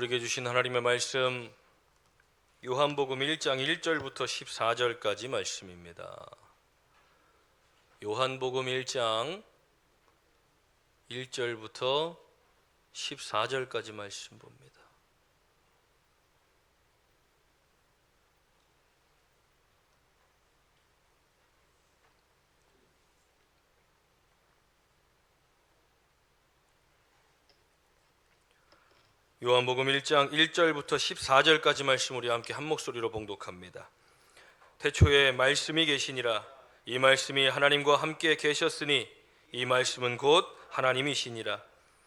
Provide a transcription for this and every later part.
우리에게 주신 하나님의 말씀 요한복음 1장 1절부터 14절까지 말씀입니다. 요한복음 1장 1절부터 14절까지 말씀 봅니다. 요한복음 1장 1절부터 14절까지 말씀 우리 함께 한 목소리로 봉독합니다. 태초에 말씀이 계시니라. 이 말씀이 하나님과 함께 계셨으니 이 말씀은 곧 하나님이시니라.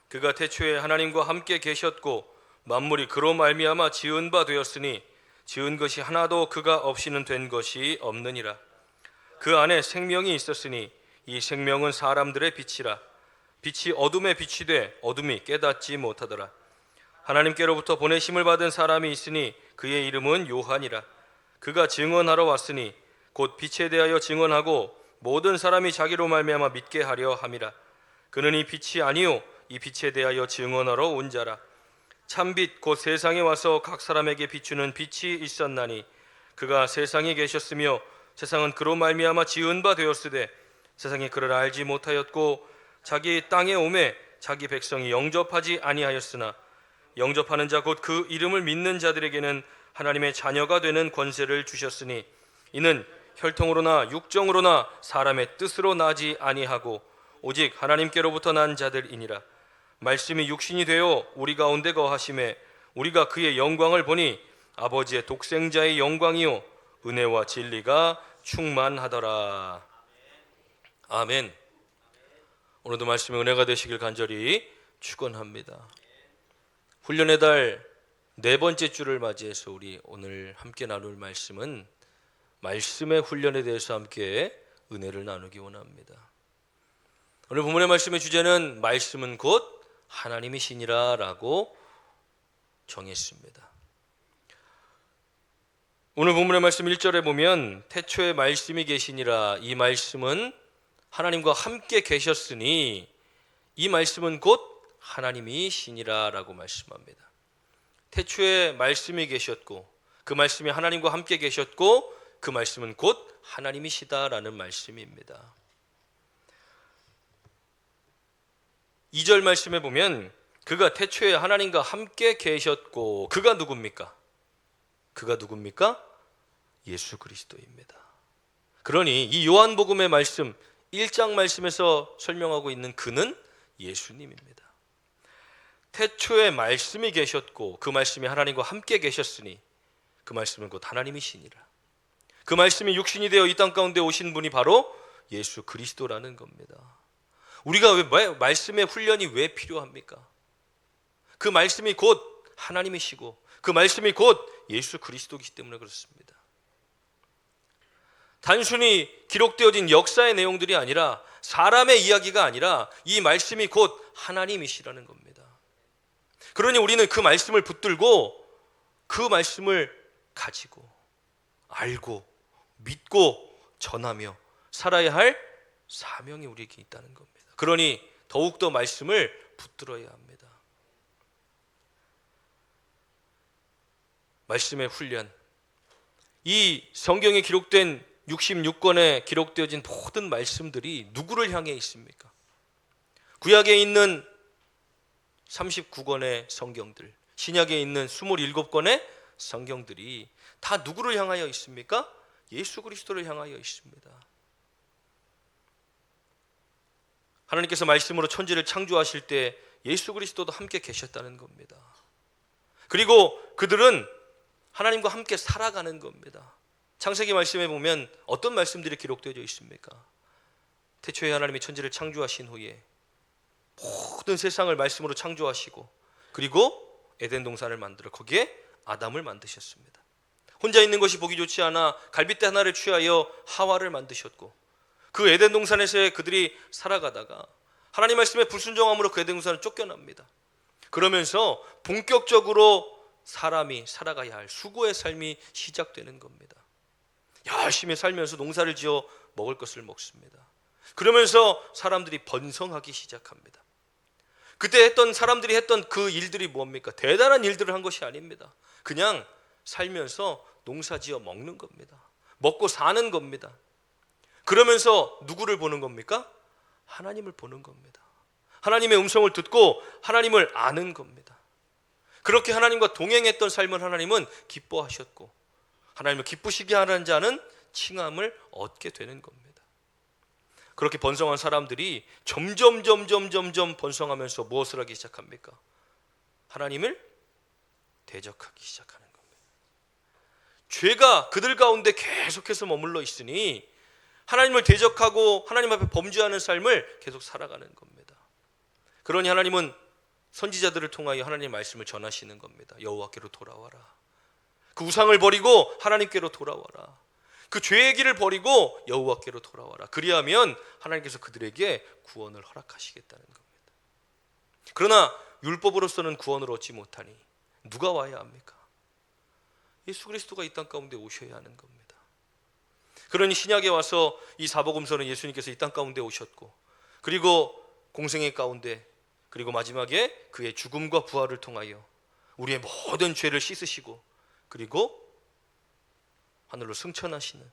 그가 태초에 하나님과 함께 계셨고 만물이 그로 말미암아 지은 바 되었으니 지은 것이 하나도 그가 없이는 된 것이 없느니라. 그 안에 생명이 있었으니 이 생명은 사람들의 빛이라. 빛이 어둠에 비치되 어둠이 깨닫지 못하더라. 하나님께로부터 보내심을 받은 사람이 있으니 그의 이름은 요한이라. 그가 증언하러 왔으니 곧 빛에 대하여 증언하고 모든 사람이 자기로 말미암아 믿게 하려 함이라. 그는 이 빛이 아니요 이 빛에 대하여 증언하러 온 자라. 참빛 곧 세상에 와서 각 사람에게 비추는 빛이 있었나니 그가 세상에 계셨으며 세상은 그로 말미암아 지은 바 되었으되 세상이 그를 알지 못하였고 자기 땅에 오매 자기 백성이 영접하지 아니하였으나 영접하는 자 곧 그 이름을 믿는 자들에게는 하나님의 자녀가 되는 권세를 주셨으니 이는 혈통으로나 육정으로나 사람의 뜻으로 나지 아니하고 오직 하나님께로부터 난 자들이니라. 말씀이 육신이 되어 우리 가운데 거하심에 우리가 그의 영광을 보니 아버지의 독생자의 영광이요 은혜와 진리가 충만하더라. 아멘. 오늘도 말씀의 은혜가 되시길 간절히 축원합니다. 훈련의 달 네 번째 주를 맞이해서 우리 오늘 함께 나눌 말씀은 말씀의 훈련에 대해서 함께 은혜를 나누기 원합니다. 오늘 본문의 말씀의 주제는 말씀은 곧 하나님이시니라 라고 정했습니다. 오늘 본문의 말씀 1절에 보면 태초에 말씀이 계시니라. 이 말씀은 하나님과 함께 계셨으니 이 말씀은 곧 하나님이시니라 라고 말씀합니다. 태초에 말씀이 계셨고 그 말씀이 하나님과 함께 계셨고 그 말씀은 곧 하나님이시다라는 말씀입니다. 2절 말씀에 보면 그가 태초에 하나님과 함께 계셨고 그가 누굽니까? 그가 누굽니까? 예수 그리스도입니다. 그러니 이 요한복음의 말씀 1장 말씀에서 설명하고 있는 그는 예수님입니다. 태초에 말씀이 계셨고 그 말씀이 하나님과 함께 계셨으니 그 말씀은 곧 하나님이시니라. 그 말씀이 육신이 되어 이 땅 가운데 오신 분이 바로 예수 그리스도라는 겁니다. 우리가 왜 말씀의 훈련이 왜 필요합니까? 그 말씀이 곧 하나님이시고 그 말씀이 곧 예수 그리스도이기 때문에 그렇습니다. 단순히 기록되어진 역사의 내용들이 아니라 사람의 이야기가 아니라 이 말씀이 곧 하나님이시라는 겁니다. 그러니 우리는 그 말씀을 붙들고 그 말씀을 가지고 알고 믿고 전하며 살아야 할 사명이 우리에게 있다는 겁니다. 그러니 더욱더 말씀을 붙들어야 합니다. 말씀의 훈련. 이 성경에 기록된 66권에 기록되어진 모든 말씀들이 누구를 향해 있습니까? 구약에 있는 39권의 성경들, 신약에 있는 27권의 성경들이 다 누구를 향하여 있습니까? 예수 그리스도를 향하여 있습니다. 하나님께서 말씀으로 천지를 창조하실 때 예수 그리스도도 함께 계셨다는 겁니다. 그리고 그들은 하나님과 함께 살아가는 겁니다. 창세기 말씀에 보면 어떤 말씀들이 기록되어 있습니까? 태초에 하나님이 천지를 창조하신 후에 모든 세상을 말씀으로 창조하시고 그리고 에덴 동산을 만들어 거기에 아담을 만드셨습니다. 혼자 있는 것이 보기 좋지 않아 갈빗대 하나를 취하여 하와를 만드셨고 그 에덴 동산에서 그들이 살아가다가 하나님 말씀에 불순종함으로 그 에덴 동산을 쫓겨납니다. 그러면서 본격적으로 사람이 살아가야 할 수고의 삶이 시작되는 겁니다. 열심히 살면서 농사를 지어 먹을 것을 먹습니다. 그러면서 사람들이 번성하기 시작합니다. 그때 했던 사람들이 했던 그 일들이 뭡니까? 대단한 일들을 한 것이 아닙니다. 그냥 살면서 농사지어 먹는 겁니다. 먹고 사는 겁니다. 그러면서 누구를 보는 겁니까? 하나님을 보는 겁니다. 하나님의 음성을 듣고 하나님을 아는 겁니다. 그렇게 하나님과 동행했던 삶을 하나님은 기뻐하셨고, 하나님을 기쁘시게 하는 자는 칭함을 얻게 되는 겁니다. 그렇게 번성한 사람들이 점점 번성하면서 무엇을 하기 시작합니까? 하나님을 대적하기 시작하는 겁니다. 죄가 그들 가운데 계속해서 머물러 있으니 하나님을 대적하고 하나님 앞에 범죄하는 삶을 계속 살아가는 겁니다. 그러니 하나님은 선지자들을 통하여 하나님의 말씀을 전하시는 겁니다. 여호와께로 돌아와라. 그 우상을 버리고 하나님께로 돌아와라. 그 죄의 길을 버리고 여호와께로 돌아와라. 그리하면 하나님께서 그들에게 구원을 허락하시겠다는 겁니다. 그러나 율법으로서는 구원을 얻지 못하니 누가 와야 합니까? 예수 그리스도가 이 땅 가운데 오셔야 하는 겁니다. 그러니 신약에 와서 이 사복음서는 예수님께서 이 땅 가운데 오셨고, 그리고 공생애 가운데, 그리고 마지막에 그의 죽음과 부활을 통하여 우리의 모든 죄를 씻으시고, 그리고 하늘로 승천하시는,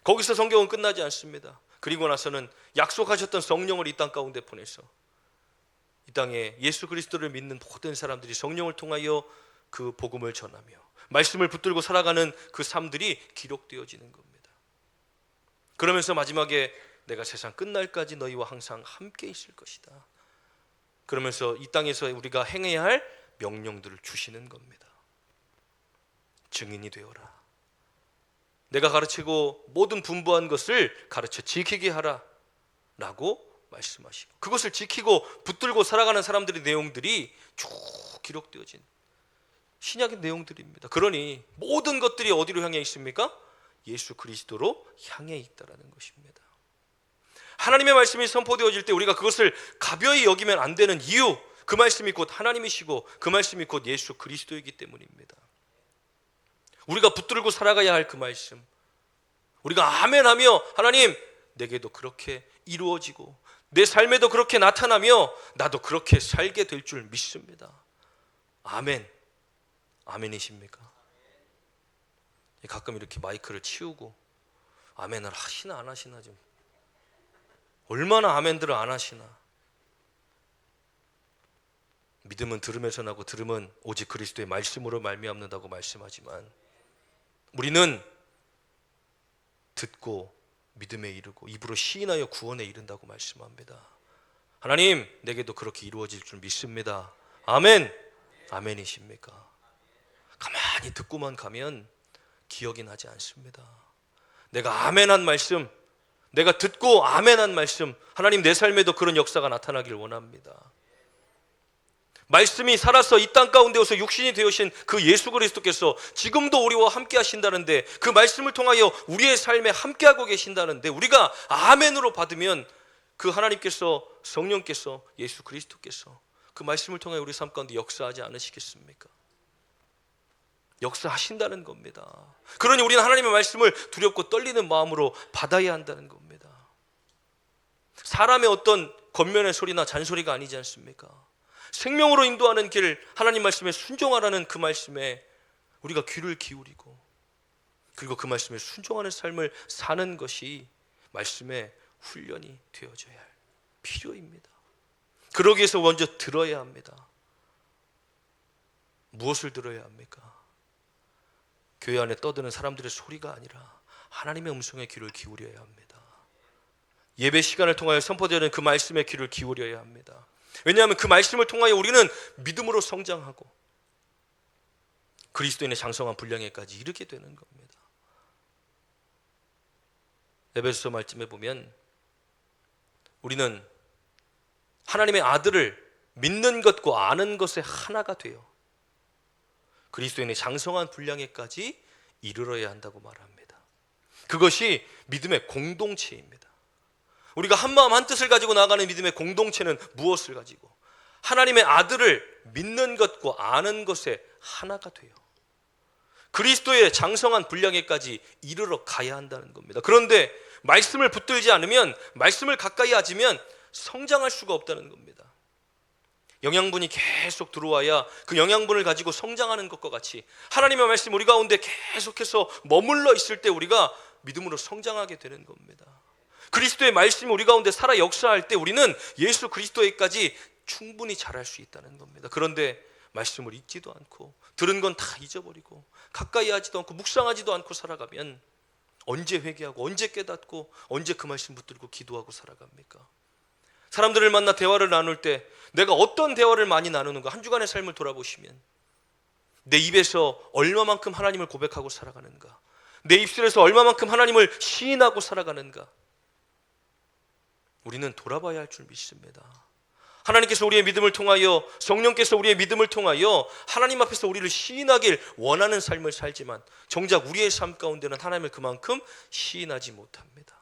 거기서 성경은 끝나지 않습니다. 그리고 나서는 약속하셨던 성령을 이 땅 가운데 보내서 이 땅에 예수 그리스도를 믿는 모든 사람들이 성령을 통하여 그 복음을 전하며 말씀을 붙들고 살아가는 그 삶들이 기록되어지는 겁니다. 그러면서 마지막에 내가 세상 끝날까지 너희와 항상 함께 있을 것이다. 그러면서 이 땅에서 우리가 행해야 할 명령들을 주시는 겁니다. 증인이 되어라. 내가 가르치고 모든 분부한 것을 가르쳐 지키게 하라 라고 말씀하시고, 그것을 지키고 붙들고 살아가는 사람들의 내용들이 쭉 기록되어진 신약의 내용들입니다. 그러니 모든 것들이 어디로 향해 있습니까? 예수 그리스도로 향해 있다라는 것입니다. 하나님의 말씀이 선포되어질 때 우리가 그것을 가벼이 여기면 안 되는 이유, 그 말씀이 곧 하나님이시고 그 말씀이 곧 예수 그리스도이기 때문입니다. 우리가 붙들고 살아가야 할 그 말씀, 우리가 아멘하며 하나님 내게도 그렇게 이루어지고 내 삶에도 그렇게 나타나며 나도 그렇게 살게 될 줄 믿습니다. 아멘. 아멘이십니까? 가끔 이렇게 마이크를 치우고 아멘을 하시나 안 하시나, 좀 얼마나 아멘들을 안 하시나. 믿음은 들음에서 나고 들음은 오직 그리스도의 말씀으로 말미암는다고 말씀하지만, 우리는 듣고 믿음에 이르고 입으로 시인하여 구원에 이른다고 말씀합니다. 하나님 내게도 그렇게 이루어질 줄 믿습니다. 아멘. 아멘이십니까? 가만히 듣고만 가면 기억이 나지 않습니다. 내가 아멘한 말씀, 내가 듣고 아멘한 말씀, 하나님 내 삶에도 그런 역사가 나타나길 원합니다. 말씀이 살아서 이 땅 가운데 오서 육신이 되으신 그 예수 그리스도께서 지금도 우리와 함께 하신다는데, 그 말씀을 통하여 우리의 삶에 함께하고 계신다는데, 우리가 아멘으로 받으면 그 하나님께서, 성령께서, 예수 그리스도께서 그 말씀을 통하여 우리 삶 가운데 역사하지 않으시겠습니까? 역사하신다는 겁니다. 그러니 우리는 하나님의 말씀을 두렵고 떨리는 마음으로 받아야 한다는 겁니다. 사람의 어떤 겉면의 소리나 잔소리가 아니지 않습니까? 생명으로 인도하는 길, 하나님 말씀에 순종하라는 그 말씀에 우리가 귀를 기울이고, 그리고 그 말씀에 순종하는 삶을 사는 것이 말씀의 훈련이 되어져야 할 필요입니다. 그러기 위해서 먼저 들어야 합니다. 무엇을 들어야 합니까? 교회 안에 떠드는 사람들의 소리가 아니라 하나님의 음성에 귀를 기울여야 합니다. 예배 시간을 통하여 선포되는 그 말씀에 귀를 기울여야 합니다. 왜냐하면 그 말씀을 통하여 우리는 믿음으로 성장하고 그리스도인의 장성한 분량에까지 이르게 되는 겁니다. 에베소서 말씀에 보면 우리는 하나님의 아들을 믿는 것과 아는 것의 하나가 되어 그리스도인의 장성한 분량에까지 이르러야 한다고 말합니다. 그것이 믿음의 공동체입니다. 우리가 한 마음 한 뜻을 가지고 나아가는 믿음의 공동체는 무엇을 가지고? 하나님의 아들을 믿는 것과 아는 것의 하나가 돼요. 그리스도의 장성한 분량에까지 이르러 가야 한다는 겁니다. 그런데 말씀을 붙들지 않으면, 말씀을 가까이 하지면 성장할 수가 없다는 겁니다. 영양분이 계속 들어와야 그 영양분을 가지고 성장하는 것과 같이 하나님의 말씀 우리 가운데 계속해서 머물러 있을 때 우리가 믿음으로 성장하게 되는 겁니다. 그리스도의 말씀이 우리 가운데 살아 역사할 때 우리는 예수 그리스도에까지 충분히 잘할 수 있다는 겁니다. 그런데 말씀을 읽지도 않고 들은 건 다 잊어버리고 가까이 하지도 않고 묵상하지도 않고 살아가면 언제 회개하고 언제 깨닫고 언제 그 말씀 붙들고 기도하고 살아갑니까? 사람들을 만나 대화를 나눌 때 내가 어떤 대화를 많이 나누는가, 한 주간의 삶을 돌아보시면 내 입에서 얼마만큼 하나님을 고백하고 살아가는가, 내 입술에서 얼마만큼 하나님을 시인하고 살아가는가, 우리는 돌아봐야 할 줄 믿습니다. 하나님께서 우리의 믿음을 통하여, 성령께서 우리의 믿음을 통하여 하나님 앞에서 우리를 시인하길 원하는 삶을 살지만 정작 우리의 삶 가운데는 하나님을 그만큼 시인하지 못합니다.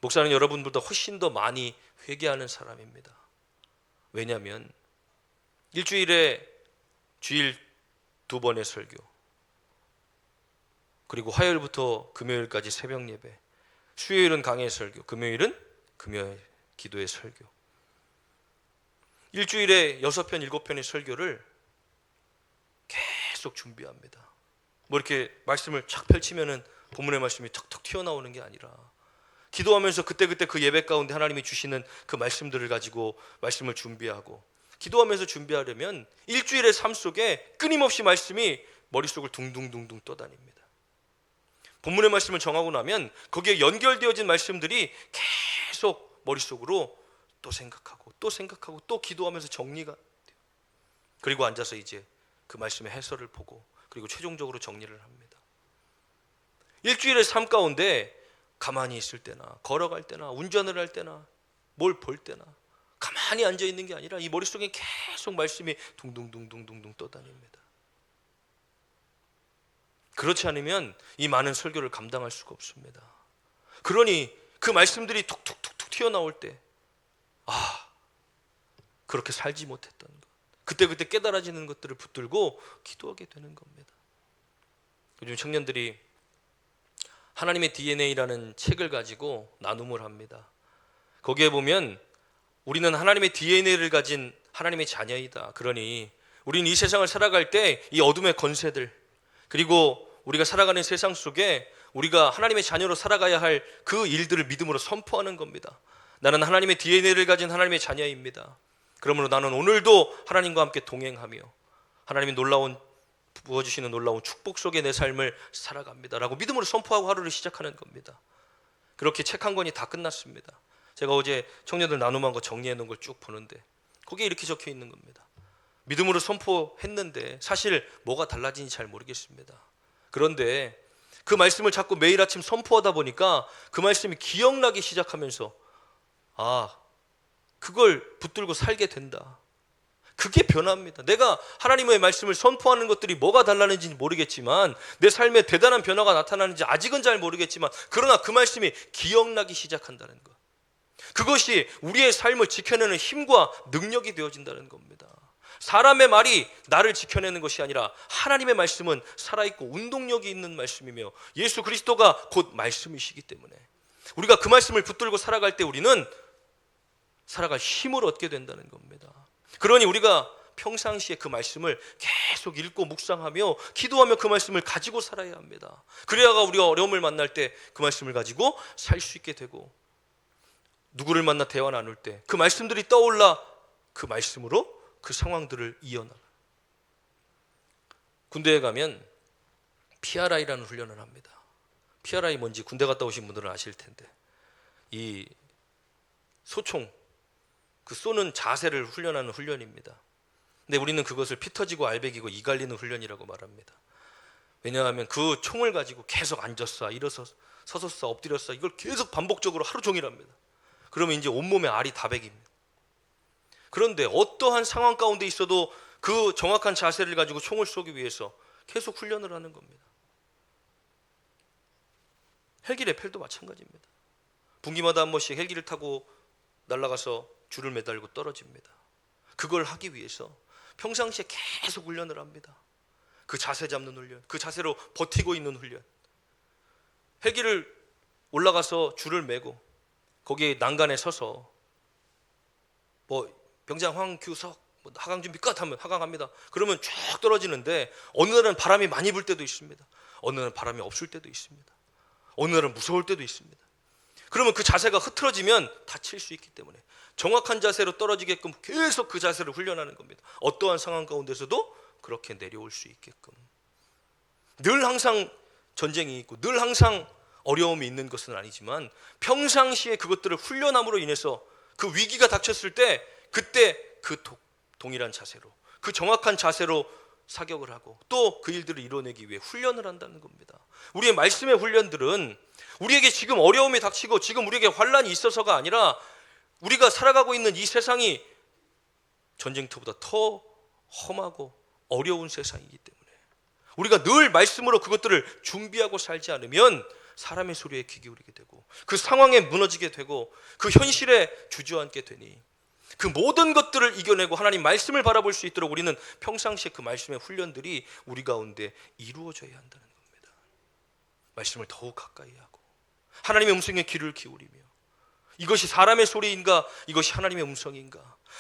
목사는 여러분보다 훨씬 더 많이 회개하는 사람입니다. 왜냐하면 일주일에 주일 2번의 설교, 그리고 화요일부터 금요일까지 새벽 예배, 수요일은 강해 설교, 금요일은 금요일 기도의 설교, 일주일에 6편 7편의 설교를 계속 준비합니다. 뭐 이렇게 말씀을 쫙 펼치면은 본문의 말씀이 턱턱 튀어나오는 게 아니라 기도하면서 그때그때 그 예배 가운데 하나님이 주시는 그 말씀들을 가지고 말씀을 준비하고, 기도하면서 준비하려면 일주일의 삶 속에 끊임없이 말씀이 머릿속을 둥둥둥둥 떠다닙니다. 본문의 말씀을 정하고 나면 거기에 연결되어진 말씀들이 계속 머릿속으로 또 생각하고 또 생각하고 또 기도하면서 정리가 돼요. 그리고 앉아서 이제 그 말씀의 해설을 보고 그리고 최종적으로 정리를 합니다. 일주일의 삶 가운데 가만히 있을 때나 걸어갈 때나 운전을 할 때나 뭘 볼 때나 가만히 앉아 있는 게 아니라 이 머릿속에 계속 말씀이 둥둥둥둥둥둥 떠다닙니다. 그렇지 않으면 이 많은 설교를 감당할 수가 없습니다. 그러니 그 말씀들이 툭툭툭툭 튀어나올 때, 그렇게 살지 못했던 것, 그때그때 깨달아지는 것들을 붙들고 기도하게 되는 겁니다. 요즘 청년들이 하나님의 DNA라는 책을 가지고 나눔을 합니다. 거기에 보면 우리는 하나님의 DNA를 가진 하나님의 자녀이다. 그러니 우리는 이 세상을 살아갈 때 이 어둠의 권세들, 그리고 우리가 살아가는 세상 속에 우리가 하나님의 자녀로 살아가야 할 그 일들을 믿음으로 선포하는 겁니다. 나는 하나님의 DNA를 가진 하나님의 자녀입니다. 그러므로 나는 오늘도 하나님과 함께 동행하며 하나님이 부어주시는 놀라운 축복 속에 내 삶을 살아갑니다 라고 믿음으로 선포하고 하루를 시작하는 겁니다. 그렇게 책 한 권이 다 끝났습니다. 제가 어제 청년들 나눔한 거 정리해 놓은 걸 쭉 보는데 거기에 이렇게 적혀 있는 겁니다. 믿음으로 선포했는데 사실 뭐가 달라진지 잘 모르겠습니다. 그런데 그 말씀을 자꾸 매일 아침 선포하다 보니까 그 말씀이 기억나기 시작하면서 그걸 붙들고 살게 된다. 그게 변화입니다. 내가 하나님의 말씀을 선포하는 것들이 뭐가 달라는지 모르겠지만, 내 삶에 대단한 변화가 나타나는지 아직은 잘 모르겠지만, 그러나 그 말씀이 기억나기 시작한다는 것, 그것이 우리의 삶을 지켜내는 힘과 능력이 되어진다는 겁니다. 사람의 말이 나를 지켜내는 것이 아니라 하나님의 말씀은 살아있고 운동력이 있는 말씀이며 예수 그리스도가 곧 말씀이시기 때문에 우리가 그 말씀을 붙들고 살아갈 때 우리는 살아갈 힘을 얻게 된다는 겁니다. 그러니 우리가 평상시에 그 말씀을 계속 읽고 묵상하며 기도하며 그 말씀을 가지고 살아야 합니다. 그래야가 우리가 어려움을 만날 때 그 말씀을 가지고 살 수 있게 되고, 누구를 만나 대화 나눌 때 그 말씀들이 떠올라 그 말씀으로 그 상황들을 이어나가. 군대에 가면 PRI라는 훈련을 합니다. PRI 뭔지 군대 갔다 오신 분들은 아실 텐데, 이 소총, 그 쏘는 자세를 훈련하는 훈련입니다. 근데 우리는 그것을 피 터지고 알배기고 이 갈리는 훈련이라고 말합니다. 왜냐하면 그 총을 가지고 계속 앉았어, 일어서, 서서 엎드렸어, 이걸 계속 반복적으로 하루 종일 합니다. 그러면 이제 온몸에 알이 다 배깁니다. 그런데 어떠한 상황 가운데 있어도 그 정확한 자세를 가지고 총을 쏘기 위해서 계속 훈련을 하는 겁니다. 헬기 레펠도 마찬가지입니다. 분기마다 한 번씩 헬기를 타고 날아가서 줄을 매달고 떨어집니다. 그걸 하기 위해서 평상시에 계속 훈련을 합니다. 그 자세 잡는 훈련, 그 자세로 버티고 있는 훈련. 헬기를 올라가서 줄을 매고 거기에 난간에 서서 뭐 병장 황규석 하강 준비 끝 하면 하강합니다. 그러면 쭉 떨어지는데 어느 날은 바람이 많이 불 때도 있습니다. 어느 날은 바람이 없을 때도 있습니다. 어느 날은 무서울 때도 있습니다. 그러면 그 자세가 흐트러지면 다칠 수 있기 때문에 정확한 자세로 떨어지게끔 계속 그 자세를 훈련하는 겁니다. 어떠한 상황 가운데서도 그렇게 내려올 수 있게끔. 늘 항상 전쟁이 있고 늘 항상 어려움이 있는 것은 아니지만 평상시에 그것들을 훈련함으로 인해서 그 위기가 닥쳤을 때 그때 그 동일한 자세로, 그 정확한 자세로 사격을 하고 또 그 일들을 이뤄내기 위해 훈련을 한다는 겁니다. 우리의 말씀의 훈련들은 우리에게 지금 어려움이 닥치고 지금 우리에게 환란이 있어서가 아니라 우리가 살아가고 있는 이 세상이 전쟁터보다 더 험하고 어려운 세상이기 때문에 우리가 늘 말씀으로 그것들을 준비하고 살지 않으면 사람의 소리에 귀 기울이게 되고 그 상황에 무너지게 되고 그 현실에 주저앉게 되니 그 모든 것들을 이겨내고 하나님 말씀을 바라볼 수 있도록 우리는 평상시에 그 말씀의 훈련들이 우리 가운데 이루어져야 한다는 겁니다. 말씀을 더욱 가까이 하고 하나님의 음성에 귀를 기울이며 이것이 사람의 소리인가 이것이 하나님의 음성인가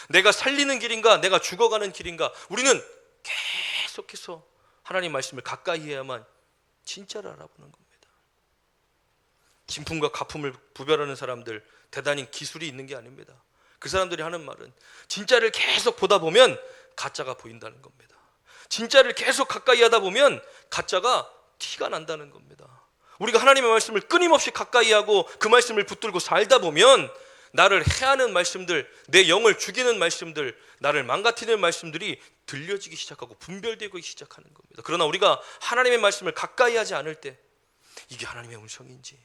내가 살리는 길인가 내가 죽어가는 길인가 우리는 계속해서 하나님 말씀을 가까이 해야만 진짜를 알아보는 겁니다. 진품과 가품을 구별하는 사람들 대단히 기술이 있는 게 아닙니다. 그 사람들이 하는 말은 진짜를 계속 보다 보면 가짜가 보인다는 겁니다. 진짜를 계속 가까이 하다 보면 가짜가 티가 난다는 겁니다. 우리가 하나님의 말씀을 끊임없이 가까이 하고 그 말씀을 붙들고 살다 보면 나를 해하는 말씀들, 내 영을 죽이는 말씀들, 나를 망가뜨리는 말씀들이 들려지기 시작하고 분별되기 시작하는 겁니다. 그러나 우리가 하나님의 말씀을 가까이 하지 않을 때 이게 하나님의 음성인지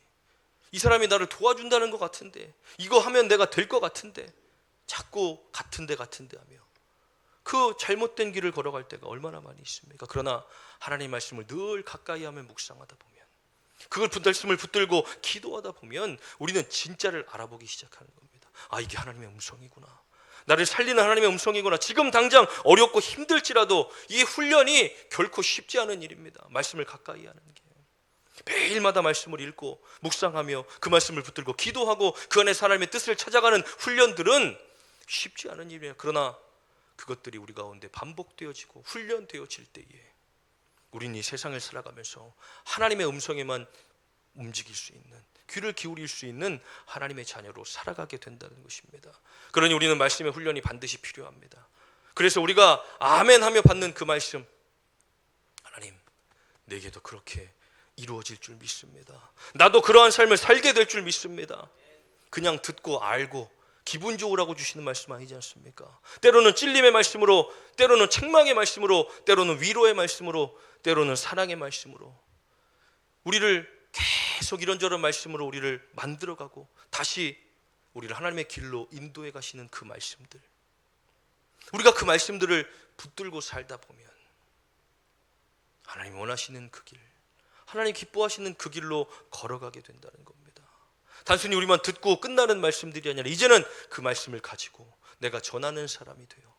이 사람이 나를 도와준다는 것 같은데 이거 하면 내가 될 것 같은데 자꾸 같은데 하며 그 잘못된 길을 걸어갈 때가 얼마나 많이 있습니까? 그러나 하나님의 말씀을 늘 가까이 하며 묵상하다 보면 그걸 말씀을 붙들고 기도하다 보면 우리는 진짜를 알아보기 시작하는 겁니다. 아 이게 하나님의 음성이구나. 나를 살리는 하나님의 음성이구나. 지금 당장 어렵고 힘들지라도 이 훈련이 결코 쉽지 않은 일입니다. 말씀을 가까이 하는 게 매일마다 말씀을 읽고 묵상하며 그 말씀을 붙들고 기도하고 그 안에 하나님의 뜻을 찾아가는 훈련들은 쉽지 않은 일이에요. 그러나 그것들이 우리 가운데 반복되어지고 훈련되어질 때에 우리는 이 세상을 살아가면서 하나님의 음성에만 움직일 수 있는 귀를 기울일 수 있는 하나님의 자녀로 살아가게 된다는 것입니다. 그러니 우리는 말씀의 훈련이 반드시 필요합니다. 그래서 우리가 아멘 하며 받는 그 말씀 하나님 내게도 그렇게 이루어질 줄 믿습니다. 나도 그러한 삶을 살게 될 줄 믿습니다. 그냥 듣고 알고 기분 좋으라고 주시는 말씀 아니지 않습니까? 때로는 찔림의 말씀으로, 때로는 책망의 말씀으로, 때로는 위로의 말씀으로, 때로는 사랑의 말씀으로 우리를 계속 이런저런 말씀으로 우리를 만들어가고 다시 우리를 하나님의 길로 인도해 가시는 그 말씀들, 우리가 그 말씀들을 붙들고 살다 보면 하나님 원하시는 그 길, 하나님 기뻐하시는 그 길로 걸어가게 된다는 겁니다. 단순히 우리만 듣고 끝나는 말씀들이 아니라 이제는 그 말씀을 가지고 내가 전하는 사람이 돼요.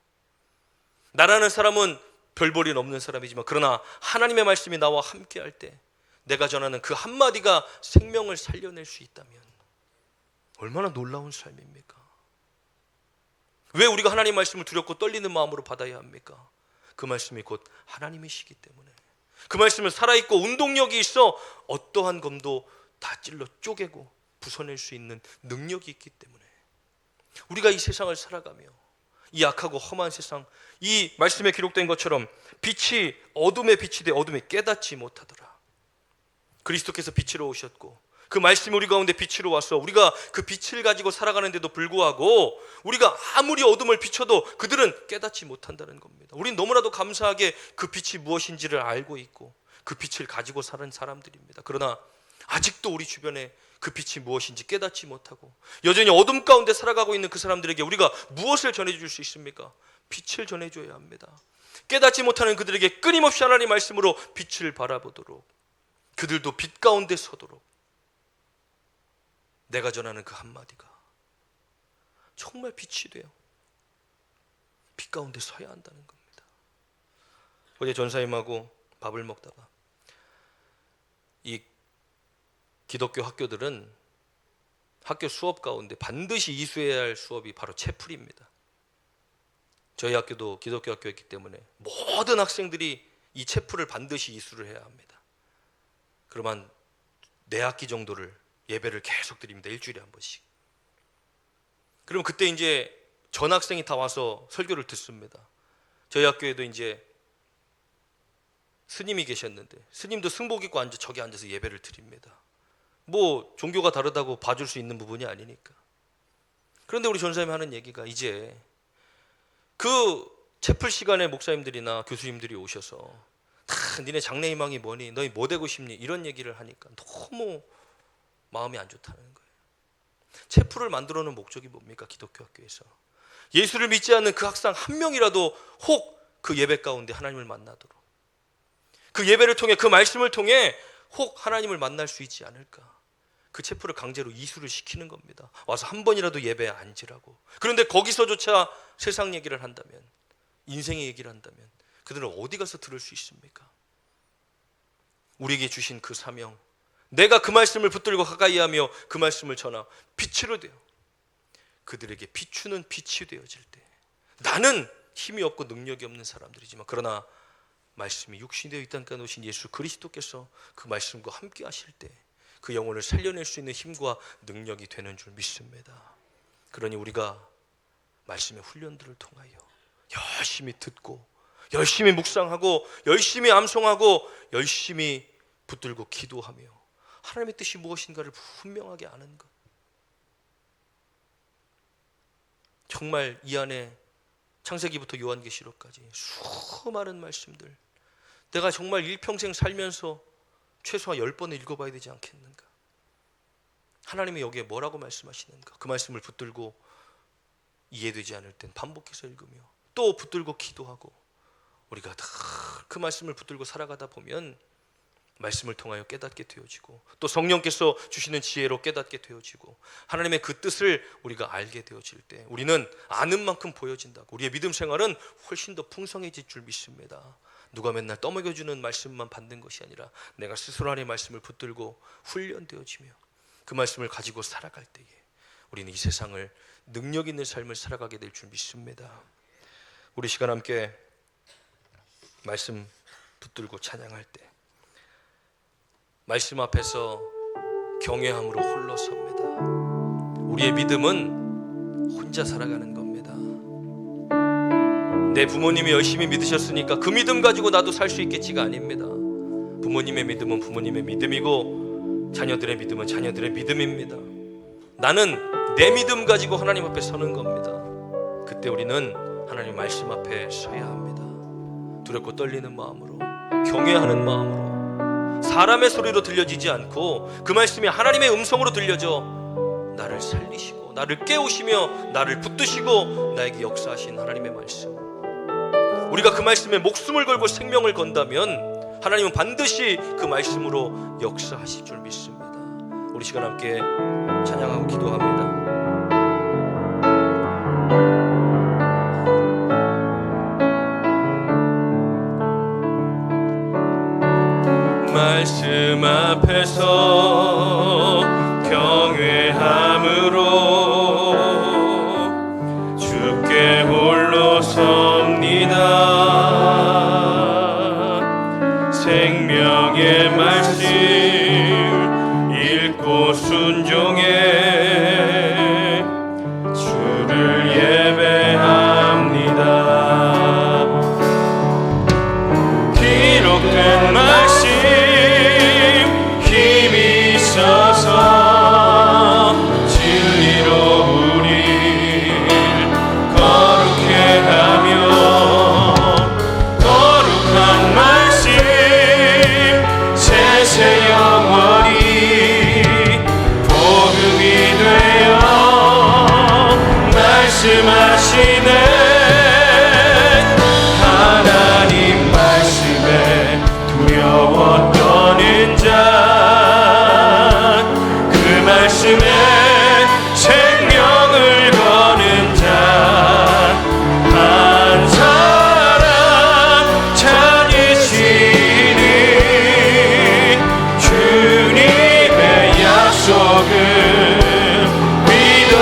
나라는 사람은 별볼일 없는 사람이지만 그러나 하나님의 말씀이 나와 함께 할 때 내가 전하는 그 한마디가 생명을 살려낼 수 있다면 얼마나 놀라운 삶입니까? 왜 우리가 하나님 말씀을 두렵고 떨리는 마음으로 받아야 합니까? 그 말씀이 곧 하나님이시기 때문에, 그 말씀은 살아있고 운동력이 있어 어떠한 검도 다 찔러 쪼개고 부숴낼 수 있는 능력이 있기 때문에 우리가 이 세상을 살아가며 이 악하고 험한 세상, 이 말씀에 기록된 것처럼 빛이 어둠에 빛이 돼 어둠에 깨닫지 못하더라. 그리스도께서 빛으로 오셨고 그 말씀이 우리 가운데 빛으로 와서 우리가 그 빛을 가지고 살아가는데도 불구하고 우리가 아무리 어둠을 비춰도 그들은 깨닫지 못한다는 겁니다. 우린 너무나도 감사하게 그 빛이 무엇인지를 알고 있고 그 빛을 가지고 사는 사람들입니다. 그러나 아직도 우리 주변에 그 빛이 무엇인지 깨닫지 못하고 여전히 어둠 가운데 살아가고 있는 그 사람들에게 우리가 무엇을 전해줄 수 있습니까? 빛을 전해줘야 합니다. 깨닫지 못하는 그들에게 끊임없이 하나님 말씀으로 빛을 바라보도록, 그들도 빛 가운데 서도록 내가 전하는 그 한마디가 정말 빛이 돼요. 빛 가운데 서야 한다는 겁니다. 어제 전사님하고 밥을 먹다가 이 기독교 학교들은 학교 수업 가운데 반드시 이수해야 할 수업이 바로 채플입니다. 저희 학교도 기독교 학교였기 때문에 모든 학생들이 이 체프를 반드시 이수를 해야 합니다. 그러면 4학기 정도를 예배를 계속 드립니다. 일주일에 한 번씩. 그럼 그때 이제 전 학생이 다 와서 설교를 듣습니다. 저희 학교에도 이제 스님이 계셨는데 스님도 승복 입고 저기 앉아서 예배를 드립니다. 뭐 종교가 다르다고 봐줄 수 있는 부분이 아니니까. 그런데 우리 전사님이 하는 얘기가 이제 그 채플 시간에 목사님들이나 교수님들이 오셔서 다 니네 장래희망이 뭐니? 너희 뭐 되고 싶니? 이런 얘기를 하니까 너무 마음이 안 좋다는 거예요. 채플을 만들어 놓은 목적이 뭡니까? 기독교 학교에서 예수를 믿지 않는 그 학생 한 명이라도 혹 그 예배 가운데 하나님을 만나도록, 그 예배를 통해 그 말씀을 통해 혹 하나님을 만날 수 있지 않을까. 그 채플을 강제로 이수를 시키는 겁니다. 와서 한 번이라도 예배에 앉으라고. 그런데 거기서조차 세상 얘기를 한다면, 인생의 얘기를 한다면 그들은 어디 가서 들을 수 있습니까? 우리에게 주신 그 사명, 내가 그 말씀을 붙들고 가까이 하며 그 말씀을 전하 빛으로 되어 그들에게 비추는 빛이 되어질 때, 나는 힘이 없고 능력이 없는 사람들이지만 그러나 말씀이 육신이 되어 이 땅에 오신 예수 그리스도께서 그 말씀과 함께 하실 때 그 영혼을 살려낼 수 있는 힘과 능력이 되는 줄 믿습니다. 그러니 우리가 말씀의 훈련들을 통하여 열심히 듣고 열심히 묵상하고 열심히 암송하고 열심히 붙들고 기도하며 하나님의 뜻이 무엇인가를 분명하게 아는 것, 정말 이 안에 창세기부터 요한계시록까지 수많은 말씀들, 내가 정말 일평생 살면서 최소한 10번은 읽어봐야 되지 않겠는가. 하나님이 여기에 뭐라고 말씀하시는가, 그 말씀을 붙들고 이해되지 않을 땐 반복해서 읽으며 또 붙들고 기도하고, 우리가 다 그 말씀을 붙들고 살아가다 보면 말씀을 통하여 깨닫게 되어지고 또 성령께서 주시는 지혜로 깨닫게 되어지고 하나님의 그 뜻을 우리가 알게 되어질 때 우리는 아는 만큼 보여진다고, 우리의 믿음 생활은 훨씬 더 풍성해질 줄 믿습니다. 누가 맨날 떠먹여주는 말씀만 받는 것이 아니라 내가 스스로 하나님의 말씀을 붙들고 훈련되어지며 그 말씀을 가지고 살아갈 때에 우리는 이 세상을 능력 있는 삶을 살아가게 될 줄 믿습니다. 우리 시간 함께 말씀 붙들고 찬양할 때 말씀 앞에서 경외함으로 홀로 섭니다. 우리의 믿음은 혼자 살아가는 겁니다. 내 부모님이 열심히 믿으셨으니까 그 믿음 가지고 나도 살 수 있겠지가 아닙니다. 부모님의 믿음은 부모님의 믿음이고 자녀들의 믿음은 자녀들의 믿음입니다. 나는 내 믿음 가지고 하나님 앞에 서는 겁니다. 그때 우리는 하나님 말씀 앞에 서야 합니다. 두렵고 떨리는 마음으로, 경외하는 마음으로, 사람의 소리로 들려지지 않고 그 말씀이 하나님의 음성으로 들려져 나를 살리시고 나를 깨우시며 나를 붙드시고 나에게 역사하신 하나님의 말씀, 우리가 그 말씀에 목숨을 걸고 생명을 건다면 하나님은 반드시 그 말씀으로 역사하실 줄 믿습니다. 우리 시간 함께 찬양하고 기도합니다. 말씀 앞에서 경외함으로 주께 홀로 섭니다. 생명의 말씀 읽고 순종해 주를 예배합니다. 기록된 말씀 힘이 있어서 진리로 우릴 거룩해 하며 거룩한 말씀 세세 영원히 복음이 되어 말씀하시네. 하나님 말씀에 두려워 떠는 자, 그 말씀에 생명을 거는 자, 한 사람 찾으시니 주님의 약속을 믿어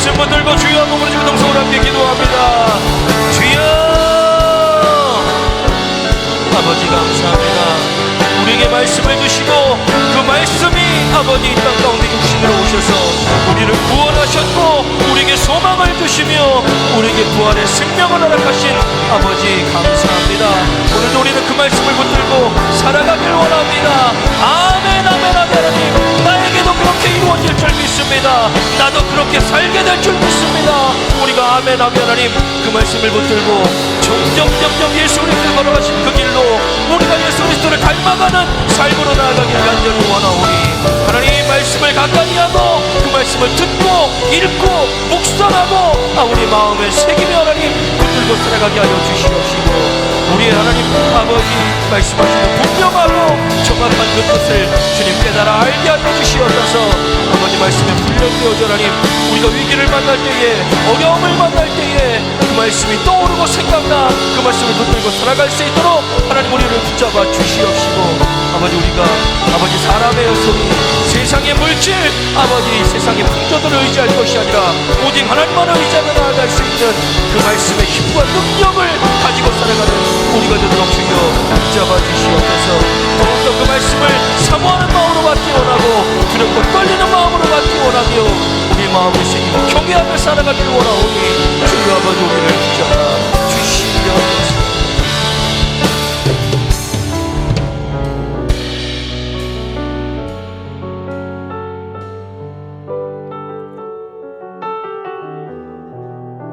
말씀 붙들고 주여 하고 부르짖고 동성으로 함께 기도합니다. 주여 아버지 감사합니다. 우리에게 말씀을 주시고 그 말씀이 아버지 이 땅 가운데 육신으로 오셔서 우리를 구원하셨고 우리에게 소망을 주시며 우리에게 부활의 생명을 허락하신 아버지 감사합니다. 오늘도 우리는 그 말씀을 붙들고 살아가길 원합니다. 아멘 아멘 아멘. 하나님 나에게도 그렇게 이루어질 줄 믿습니다. 나도 그렇게 살게 될 줄 믿습니다. 우리가 아멘 아멘. 하나님 그 말씀을 붙들고 점점 예수 그리스도 걸어가신 그 길로 우리가 예수 그리스도를 닮아가는 삶으로 나아가길 간절히 원하오니 하나님 말씀을 가까이 하고 그 말씀을 듣고 읽고 묵상하고 우리 마음에 새기며 하나님 붙들고 살아가게 하여 주시옵시고 우리의 하나님 아버지 말씀하시는 분명하고 정확한 그 뜻을 주님 깨달아 알게 하여 주시옵소서. 아버지 말씀에 훈련되어져 하나님 우리가 위기를 만날 때에 어려움을 만날 때에 그 말씀이 떠오르고 생각나 그 말씀을 붙들고 살아갈 수 있도록 하나님 우리를 붙잡아 주시옵시고 아버지 우리가 아버지 사람의 소리 세상의 물질 아버지 세상의 풍조들을 의지할 것이 아니라 오직 하나님만 의지하며 나아갈 수 있는 그 말씀의 힘과 능력을 가지고 살아가는 우리가 되도록 주여 붙잡아 주시옵소서. 더욱더 그 말씀을 사모하는 마음으로 받기 원하고 두렵고 떨리는 마음으로 받기 원하며 우리 마음을 새기고 경외하며 살아가길 원하오니 주여 아버지 우리를 붙잡아 주시옵소서.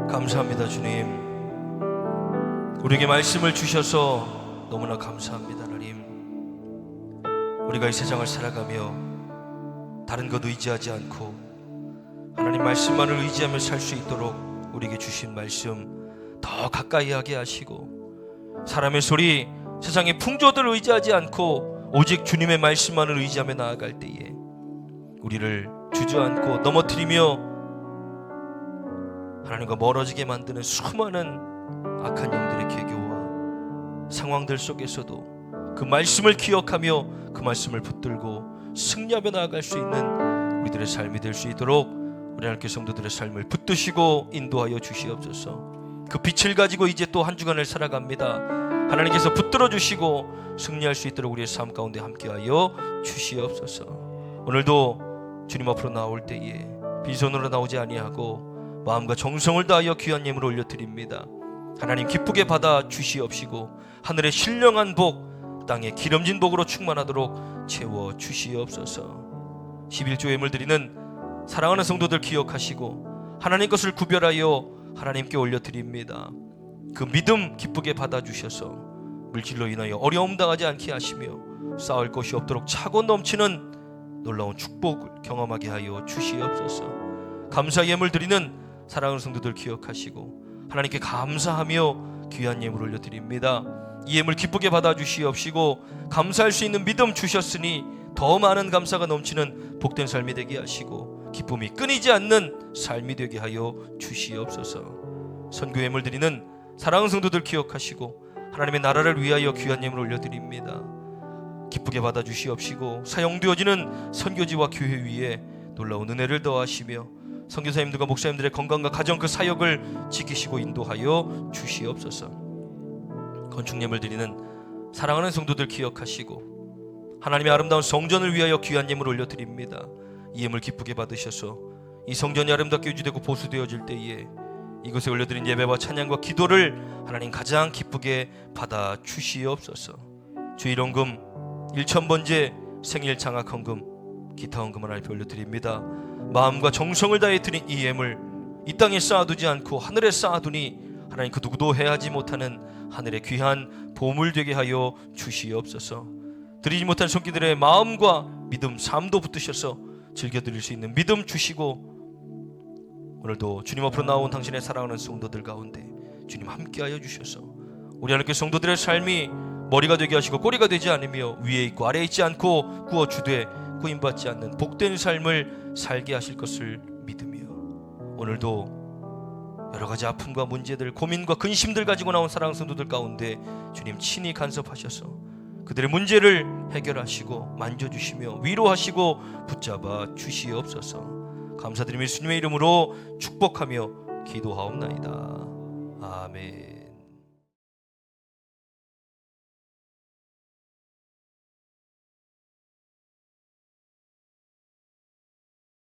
감사합니다 주님. 우리에게 말씀을 주셔서 너무나 감사합니다 하나님. 우리가 이 세상을 살아가며 다른 것 의지하지 않고 하나님 말씀만을 의지하며 살 수 있도록 우리에게 주신 말씀 더 가까이 하게 하시고 사람의 소리 세상의 풍조들을 의지하지 않고 오직 주님의 말씀만을 의지하며 나아갈 때에 우리를 주저앉고 넘어뜨리며 하나님과 멀어지게 만드는 수많은 악한 영들의 계교와 상황들 속에서도 그 말씀을 기억하며 그 말씀을 붙들고 승리하며 나아갈 수 있는 우리들의 삶이 될 수 있도록 우리 하나님께 성도들의 삶을 붙드시고 인도하여 주시옵소서. 그 빛을 가지고 이제 또 한 주간을 살아갑니다. 하나님께서 붙들어 주시고 승리할 수 있도록 우리의 삶 가운데 함께하여 주시옵소서. 오늘도 주님 앞으로 나올 때에 빈손으로 나오지 아니하고 마음과 정성을 다하여 귀한 예물을 올려드립니다. 하나님 기쁘게 받아 주시옵시고 하늘의 신령한 복 땅의 기름진 복으로 충만하도록 채워 주시옵소서. 11조 예물 드리는 사랑하는 성도들 기억하시고 하나님 것을 구별하여 하나님께 올려드립니다. 그 믿음 기쁘게 받아 주셔서 물질로 인하여 어려움 당하지 않게 하시며 쌓을 것이 없도록 차고 넘치는 놀라운 축복을 경험하게 하여 주시옵소서. 감사 예물 드리는 사랑하는 성도들 기억하시고 하나님께 감사하며 귀한 예물 올려드립니다. 이 예물 기쁘게 받아 주시옵시고 감사할 수 있는 믿음 주셨으니 더 많은 감사가 넘치는 복된 삶이 되게 하시고 기쁨이 끊이지 않는 삶이 되게 하여 주시옵소서. 선교 예물 드리는 사랑하는 성도들 기억하시고 하나님의 나라를 위하여 귀한 예물 올려드립니다. 기쁘게 받아 주시옵시고 사용되어지는 선교지와 교회 위에 놀라운 은혜를 더하시며 선교사님들과 목사님들의 건강과 가정 그 사역을 지키시고 인도하여 주시옵소서. 건축예물 드리는 사랑하는 성도들 기억하시고 하나님의 아름다운 성전을 위하여 귀한 예물 올려드립니다. 이 예물 기쁘게 받으셔서 이 성전이 아름답게 유지되고 보수되어질 때에 이곳에 올려드린 예배와 찬양과 기도를 하나님 가장 기쁘게 받아 주시옵소서. 주일원금 1,000번째 생일 장학헌금 기타 헌금을 하나님께 올려드립니다. 마음과 정성을 다해 드린 이 예물 이 땅에 쌓아두지 않고 하늘에 쌓아두니 하나님 그 누구도 해하지 못하는 하늘의 귀한 보물 되게 하여 주시옵소서. 드리지 못한 손길들의 마음과 믿음 삶도 붙드셔서 즐겨 드릴 수 있는 믿음 주시고 오늘도 주님 앞으로 나온 당신의 사랑하는 성도들 가운데 주님 함께하여 주셔서 우리 하나님께 성도들의 삶이 머리가 되게 하시고 꼬리가 되지 않으며 위에 있고 아래에 있지 않고 구워주되 구임받지 않는 복된 삶을 살게 하실 것을 믿으며 오늘도 여러가지 아픔과 문제들 고민과 근심들 가지고 나온 사랑하는 성도들 가운데 주님 친히 간섭하셔서 그들의 문제를 해결하시고 만져주시며 위로하시고 붙잡아 주시옵소서. 감사드리며 예수님의 이름으로 축복하며 기도하옵나이다. 아멘.